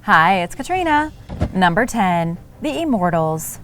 Hi, it's Katrina. Number 10. The Immortals.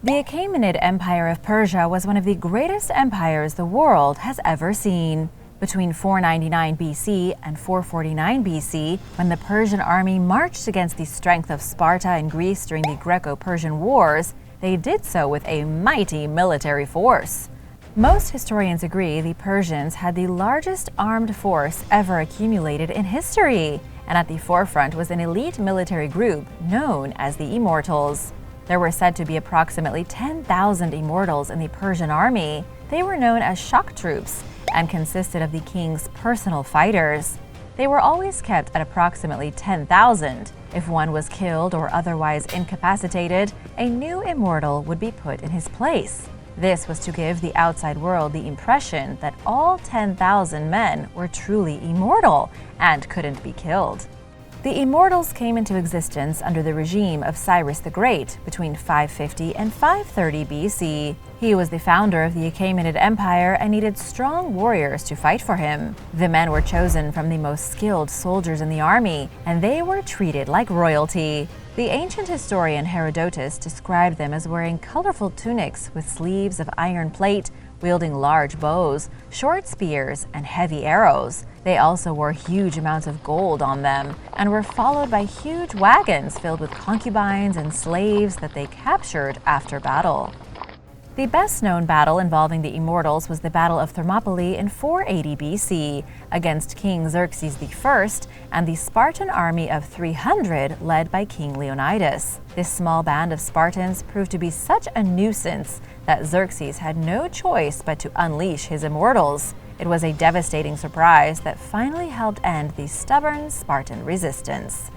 The Achaemenid Empire of Persia was one of the greatest empires the world has ever seen. Between 499 BC and 449 BC, when the Persian army marched against the strength of Sparta and Greece during the Greco-Persian Wars, they did so with a mighty military force. Most historians agree the Persians had the largest armed force ever accumulated in history, and at the forefront was an elite military group known as the Immortals. There were said to be approximately 10,000 Immortals in the Persian army. They were known as shock troops and consisted of the king's personal fighters. They were always kept at approximately 10,000. If one was killed or otherwise incapacitated, a new Immortal would be put in his place. This was to give the outside world the impression that all 10,000 men were truly immortal and couldn't be killed. The Immortals came into existence under the regime of Cyrus the Great between 550 and 530 BC. He was the founder of the Achaemenid Empire and needed strong warriors to fight for him. The men were chosen from the most skilled soldiers in the army, and they were treated like royalty. The ancient historian Herodotus described them as wearing colorful tunics with sleeves of iron plate, wielding large bows, short spears, and heavy arrows. They also wore huge amounts of gold on them and were followed by huge wagons filled with concubines and slaves that they captured after battle. The best-known battle involving the Immortals was the Battle of Thermopylae in 480 BC against King Xerxes I and the Spartan army of 300 led by King Leonidas. This small band of Spartans proved to be such a nuisance that Xerxes had no choice but to unleash his Immortals. It was a devastating surprise that finally helped end the stubborn Spartan resistance.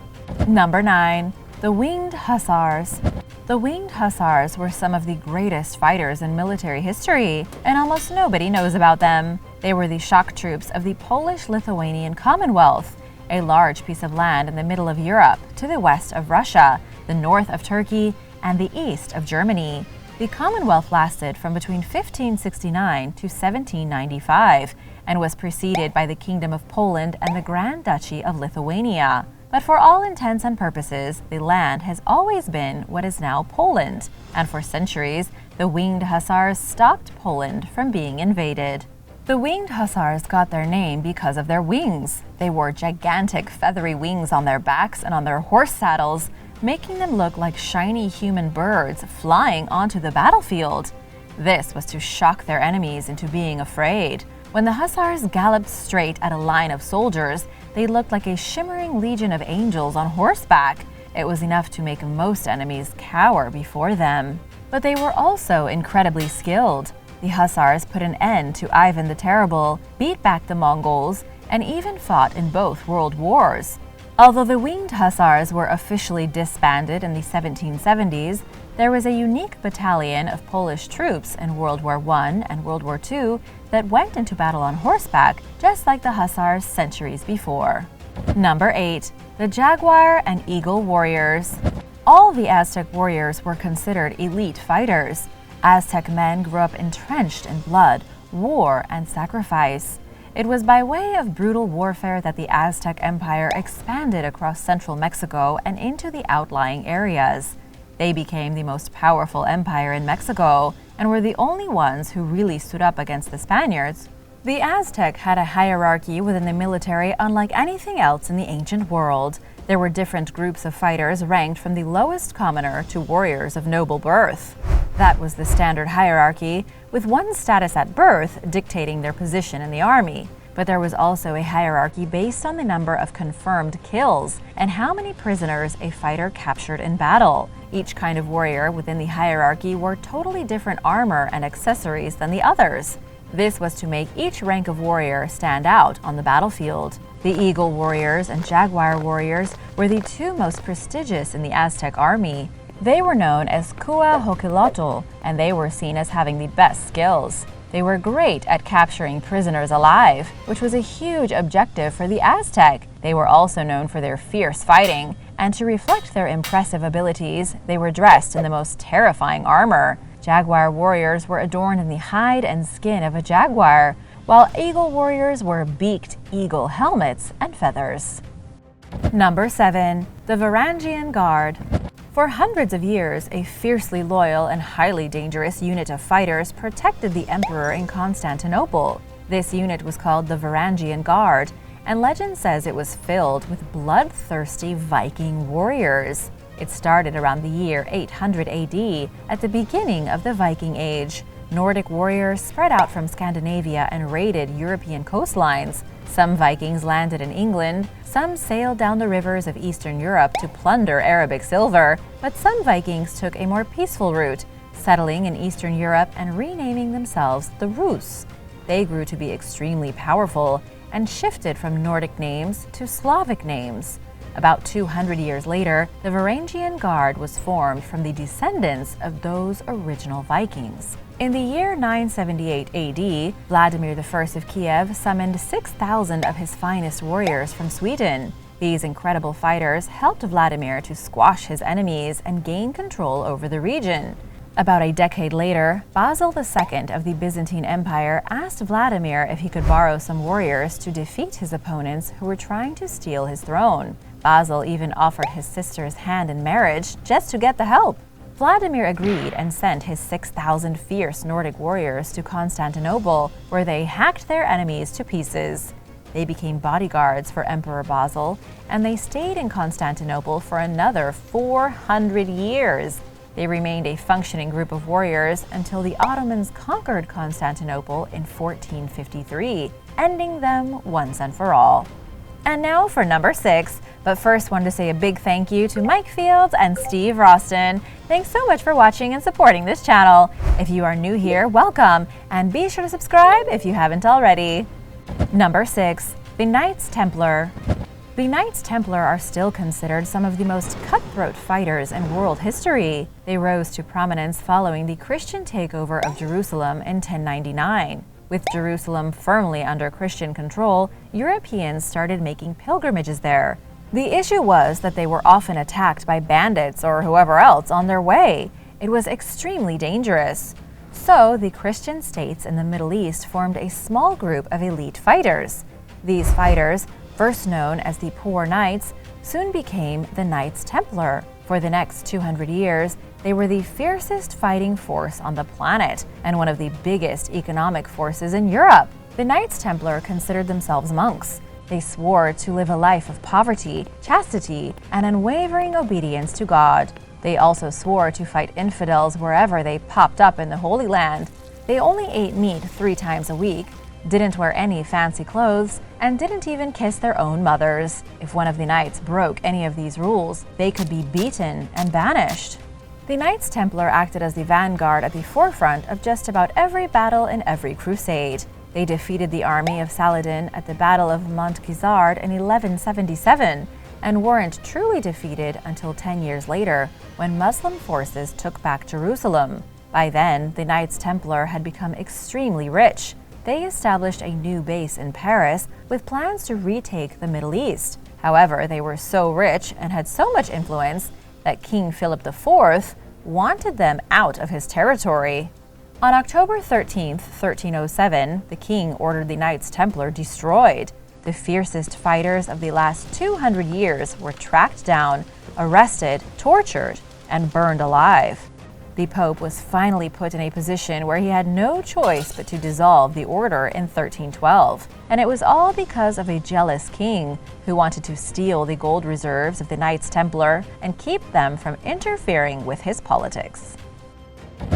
Number 9. The Winged Hussars. The Winged Hussars were some of the greatest fighters in military history, and almost nobody knows about them. They were the shock troops of the Polish-Lithuanian Commonwealth, a large piece of land in the middle of Europe, to the west of Russia, the north of Turkey, and the east of Germany. The Commonwealth lasted from between 1569 to 1795 and was preceded by the Kingdom of Poland and the Grand Duchy of Lithuania. But for all intents and purposes, the land has always been what is now Poland, and for centuries, the Winged Hussars stopped Poland from being invaded. The Winged Hussars got their name because of their wings. They wore gigantic feathery wings on their backs and on their horse saddles, making them look like shiny human birds flying onto the battlefield. This was to shock their enemies into being afraid. When the Hussars galloped straight at a line of soldiers, they looked like a shimmering legion of angels on horseback. It was enough to make most enemies cower before them. But they were also incredibly skilled. The Hussars put an end to Ivan the Terrible, beat back the Mongols, and even fought in both world wars. Although the Winged Hussars were officially disbanded in the 1770s, there was a unique battalion of Polish troops in World War I and World War II that went into battle on horseback, just like the Hussars centuries before. Number 8. The Jaguar and Eagle Warriors. All the Aztec warriors were considered elite fighters. Aztec men grew up entrenched in blood, war, and sacrifice. It was by way of brutal warfare that the Aztec Empire expanded across central Mexico and into the outlying areas. They became the most powerful empire in Mexico and were the only ones who really stood up against the Spaniards. The Aztec had a hierarchy within the military unlike anything else in the ancient world. There were different groups of fighters ranked from the lowest commoner to warriors of noble birth. That was the standard hierarchy, with one's status at birth dictating their position in the army. But there was also a hierarchy based on the number of confirmed kills and how many prisoners a fighter captured in battle. Each kind of warrior within the hierarchy wore totally different armor and accessories than the others. This was to make each rank of warrior stand out on the battlefield. The Eagle Warriors and Jaguar Warriors were the two most prestigious in the Aztec army. They were known as Cuauhtlacotl, and they were seen as having the best skills. They were great at capturing prisoners alive, which was a huge objective for the Aztec. They were also known for their fierce fighting, and to reflect their impressive abilities, they were dressed in the most terrifying armor. Jaguar warriors were adorned in the hide and skin of a jaguar, while Eagle warriors wore beaked eagle helmets and feathers. Number 7. The Varangian Guard. For hundreds of years, a fiercely loyal and highly dangerous unit of fighters protected the emperor in Constantinople. This unit was called the Varangian Guard, and legend says it was filled with bloodthirsty Viking warriors. It started around the year 800 AD, at the beginning of the Viking Age. Nordic warriors spread out from Scandinavia and raided European coastlines. Some Vikings landed in England, some sailed down the rivers of Eastern Europe to plunder Arabic silver, but some Vikings took a more peaceful route, settling in Eastern Europe and renaming themselves the Rus. They grew to be extremely powerful and shifted from Nordic names to Slavic names. About 200 years later, the Varangian Guard was formed from the descendants of those original Vikings. In the year 978 AD, Vladimir I of Kiev summoned 6,000 of his finest warriors from Sweden. These incredible fighters helped Vladimir to squash his enemies and gain control over the region. About a decade later, Basil II of the Byzantine Empire asked Vladimir if he could borrow some warriors to defeat his opponents who were trying to steal his throne. Basil even offered his sister's hand in marriage just to get the help. Vladimir agreed and sent his 6,000 fierce Nordic warriors to Constantinople, where they hacked their enemies to pieces. They became bodyguards for Emperor Basil, and they stayed in Constantinople for another 400 years. They remained a functioning group of warriors until the Ottomans conquered Constantinople in 1453, ending them once and for all. And now for number 6, but first wanted to say a big thank you to Mike Fields and Steve Roston. Thanks so much for watching and supporting this channel. If you are new here, welcome, and be sure to subscribe if you haven't already. Number 6. The Knights Templar. The Knights Templar are still considered some of the most cutthroat fighters in world history. They rose to prominence following the Christian takeover of Jerusalem in 1099. With Jerusalem firmly under Christian control, Europeans started making pilgrimages there. The issue was that they were often attacked by bandits or whoever else on their way. It was extremely dangerous. So the Christian states in the Middle East formed a small group of elite fighters. These fighters, first known as the Poor Knights, soon became the Knights Templar. For the next 200 years, they were the fiercest fighting force on the planet and one of the biggest economic forces in Europe. The Knights Templar considered themselves monks. They swore to live a life of poverty, chastity, and unwavering obedience to God. They also swore to fight infidels wherever they popped up in the Holy Land. They only ate meat 3 times a week, didn't wear any fancy clothes, and didn't even kiss their own mothers. If one of the knights broke any of these rules, they could be beaten and banished. The Knights Templar acted as the vanguard at the forefront of just about every battle in every crusade. They defeated the army of Saladin at the Battle of Montgizard in 1177, and weren't truly defeated until 10 years later, when Muslim forces took back Jerusalem. By then, the Knights Templar had become extremely rich. They established a new base in Paris with plans to retake the Middle East. However, they were so rich and had so much influence that King Philip IV wanted them out of his territory. On October 13, 1307, the king ordered the Knights Templar destroyed. The fiercest fighters of the last 200 years were tracked down, arrested, tortured, and burned alive. The Pope was finally put in a position where he had no choice but to dissolve the order in 1312. And it was all because of a jealous king who wanted to steal the gold reserves of the Knights Templar and keep them from interfering with his politics.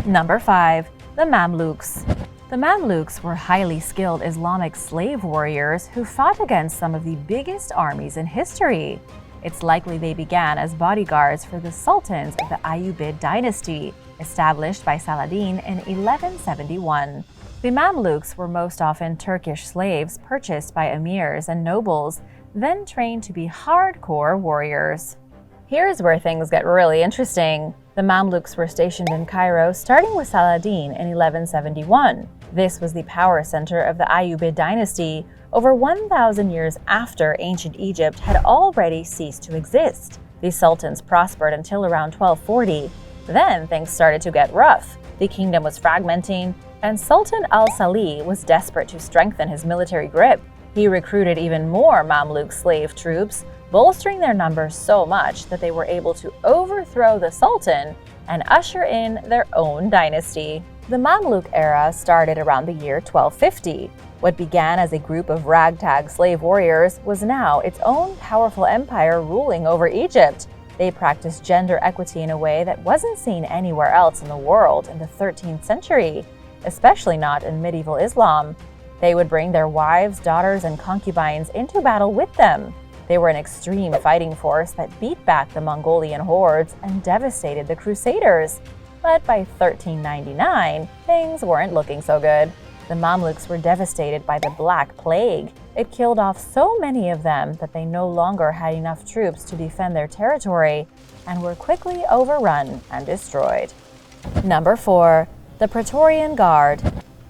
Number 5. The Mamluks. The Mamluks were highly skilled Islamic slave warriors who fought against some of the biggest armies in history. It's likely they began as bodyguards for the sultans of the Ayyubid dynasty, established by Saladin in 1171. The Mamluks were most often Turkish slaves purchased by emirs and nobles, then trained to be hardcore warriors. Here's where things get really interesting. The Mamluks were stationed in Cairo starting with Saladin in 1171. This was the power center of the Ayyubid dynasty, over 1,000 years after ancient Egypt had already ceased to exist. The sultans prospered until around 1240. Then things started to get rough. The kingdom was fragmenting, and Sultan al-Salih was desperate to strengthen his military grip. He recruited even more Mamluk slave troops, bolstering their numbers so much that they were able to overthrow the Sultan and usher in their own dynasty. The Mamluk era started around the year 1250. What began as a group of ragtag slave warriors was now its own powerful empire ruling over Egypt. They practiced gender equity in a way that wasn't seen anywhere else in the world in the 13th century, especially not in medieval Islam. They would bring their wives, daughters, and concubines into battle with them. They were an extreme fighting force that beat back the Mongolian hordes and devastated the Crusaders. But by 1399, things weren't looking so good. The Mamluks were devastated by the Black Plague. It killed off so many of them that they no longer had enough troops to defend their territory and were quickly overrun and destroyed. Number 4. The Praetorian Guard.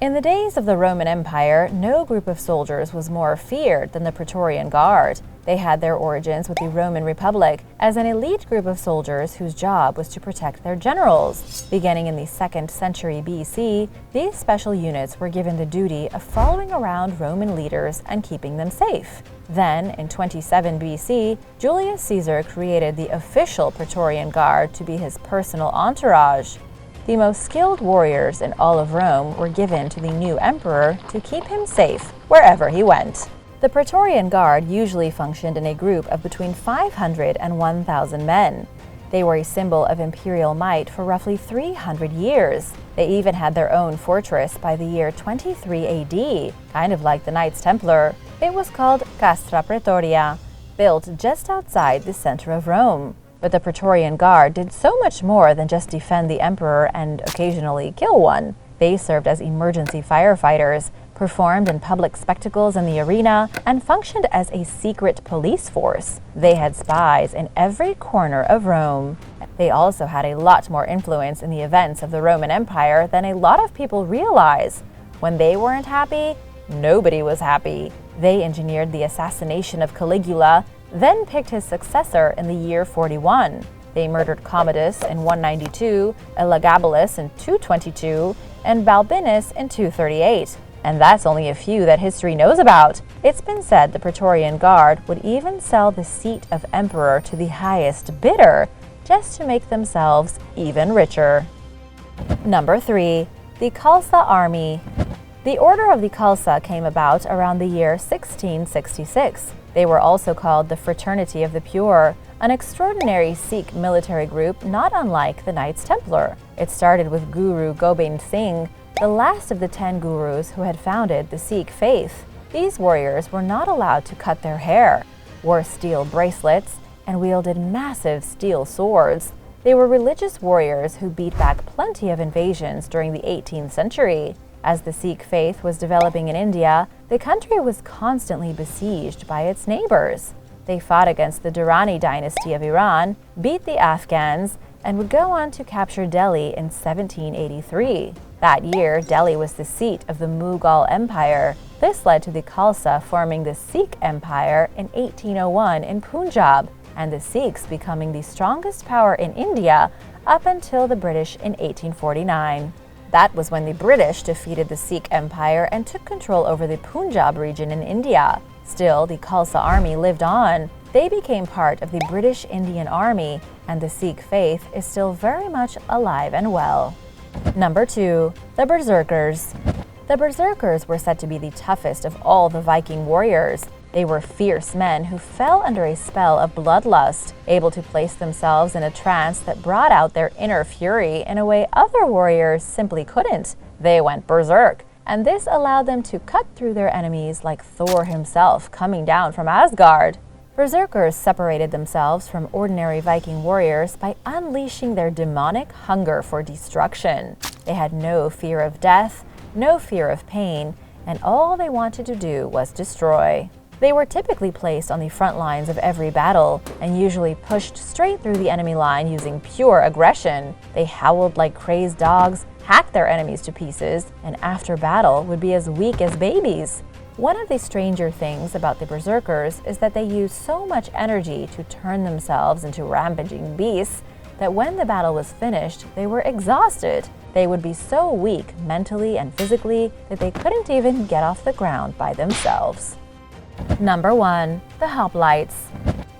In the days of the Roman Empire, no group of soldiers was more feared than the Praetorian Guard. They had their origins with the Roman Republic as an elite group of soldiers whose job was to protect their generals. Beginning in the 2nd century BC, these special units were given the duty of following around Roman leaders and keeping them safe. Then, in 27 BC, Julius Caesar created the official Praetorian Guard to be his personal entourage. The most skilled warriors in all of Rome were given to the new emperor to keep him safe wherever he went. The Praetorian Guard usually functioned in a group of between 500 and 1,000 men. They were a symbol of imperial might for roughly 300 years. They even had their own fortress by the year 23 AD, kind of like the Knights Templar. It was called Castra Praetoria, built just outside the center of Rome. But the Praetorian Guard did so much more than just defend the emperor and occasionally kill one. They served as emergency firefighters, performed in public spectacles in the arena, and functioned as a secret police force. They had spies in every corner of Rome. They also had a lot more influence in the events of the Roman Empire than a lot of people realize. When they weren't happy, nobody was happy. They engineered the assassination of Caligula, then picked his successor in the year 41. They murdered Commodus in 192, Elagabalus in 222, and Balbinus in 238. And that's only a few that history knows about. It's been said the Praetorian Guard would even sell the seat of emperor to the highest bidder, just to make themselves even richer. Number 3. The Khalsa Army. The Order of the Khalsa came about around the year 1666. They were also called the Fraternity of the Pure, an extraordinary Sikh military group not unlike the Knights Templar. It started with Guru Gobind Singh, the last of the 10 gurus who had founded the Sikh faith. These warriors were not allowed to cut their hair, wore steel bracelets, and wielded massive steel swords. They were religious warriors who beat back plenty of invasions during the 18th century. As the Sikh faith was developing in India, the country was constantly besieged by its neighbors. They fought against the Durrani dynasty of Iran, beat the Afghans, and would go on to capture Delhi in 1783. That year, Delhi was the seat of the Mughal Empire. This led to the Khalsa forming the Sikh Empire in 1801 in Punjab, and the Sikhs becoming the strongest power in India up until the British in 1849. That was when the British defeated the Sikh Empire and took control over the Punjab region in India. Still, the Khalsa Army lived on. They became part of the British Indian Army, and the Sikh faith is still very much alive and well. Number 2. The Berserkers. The Berserkers were said to be the toughest of all the Viking warriors. They were fierce men who fell under a spell of bloodlust, able to place themselves in a trance that brought out their inner fury in a way other warriors simply couldn't. They went berserk, and this allowed them to cut through their enemies like Thor himself coming down from Asgard. Berserkers separated themselves from ordinary Viking warriors by unleashing their demonic hunger for destruction. They had no fear of death, no fear of pain, and all they wanted to do was destroy. They were typically placed on the front lines of every battle and usually pushed straight through the enemy line using pure aggression. They howled like crazed dogs, hacked their enemies to pieces, and after battle would be as weak as babies. One of the stranger things about the Berserkers is that they use so much energy to turn themselves into rampaging beasts that when the battle was finished, they were exhausted. They would be so weak mentally and physically that they couldn't even get off the ground by themselves. Number 1. The Hoplites.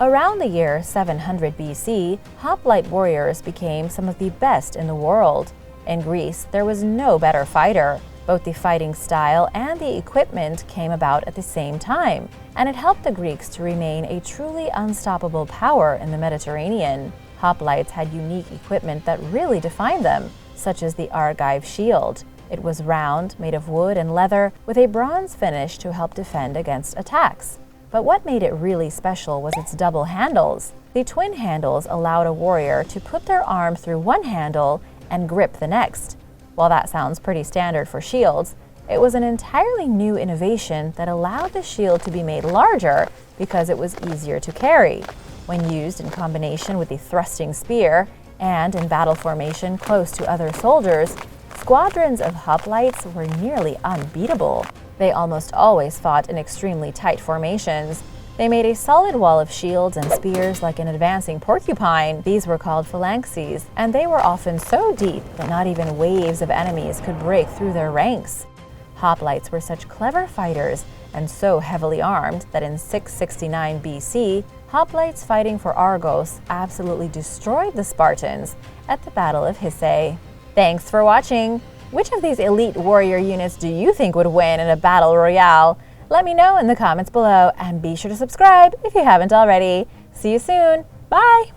Around the year 700 BC, hoplite warriors became some of the best in the world. In Greece, there was no better fighter. Both the fighting style and the equipment came about at the same time, and it helped the Greeks to remain a truly unstoppable power in the Mediterranean. Hoplites had unique equipment that really defined them, such as the Argive shield. It was round, made of wood and leather, with a bronze finish to help defend against attacks. But what made it really special was its double handles. The twin handles allowed a warrior to put their arm through one handle and grip the next. While that sounds pretty standard for shields, it was an entirely new innovation that allowed the shield to be made larger because it was easier to carry. When used in combination with the thrusting spear and in battle formation close to other soldiers, squadrons of hoplites were nearly unbeatable. They almost always fought in extremely tight formations. They made a solid wall of shields and spears like an advancing porcupine. These were called phalanxes, and they were often so deep that not even waves of enemies could break through their ranks. Hoplites were such clever fighters and so heavily armed that in 669 BC, hoplites fighting for Argos absolutely destroyed the Spartans at the Battle of Hysae. Thanks for watching! Which of these elite warrior units do you think would win in a battle royale? Let me know in the comments below, and be sure to subscribe if you haven't already. See you soon. Bye!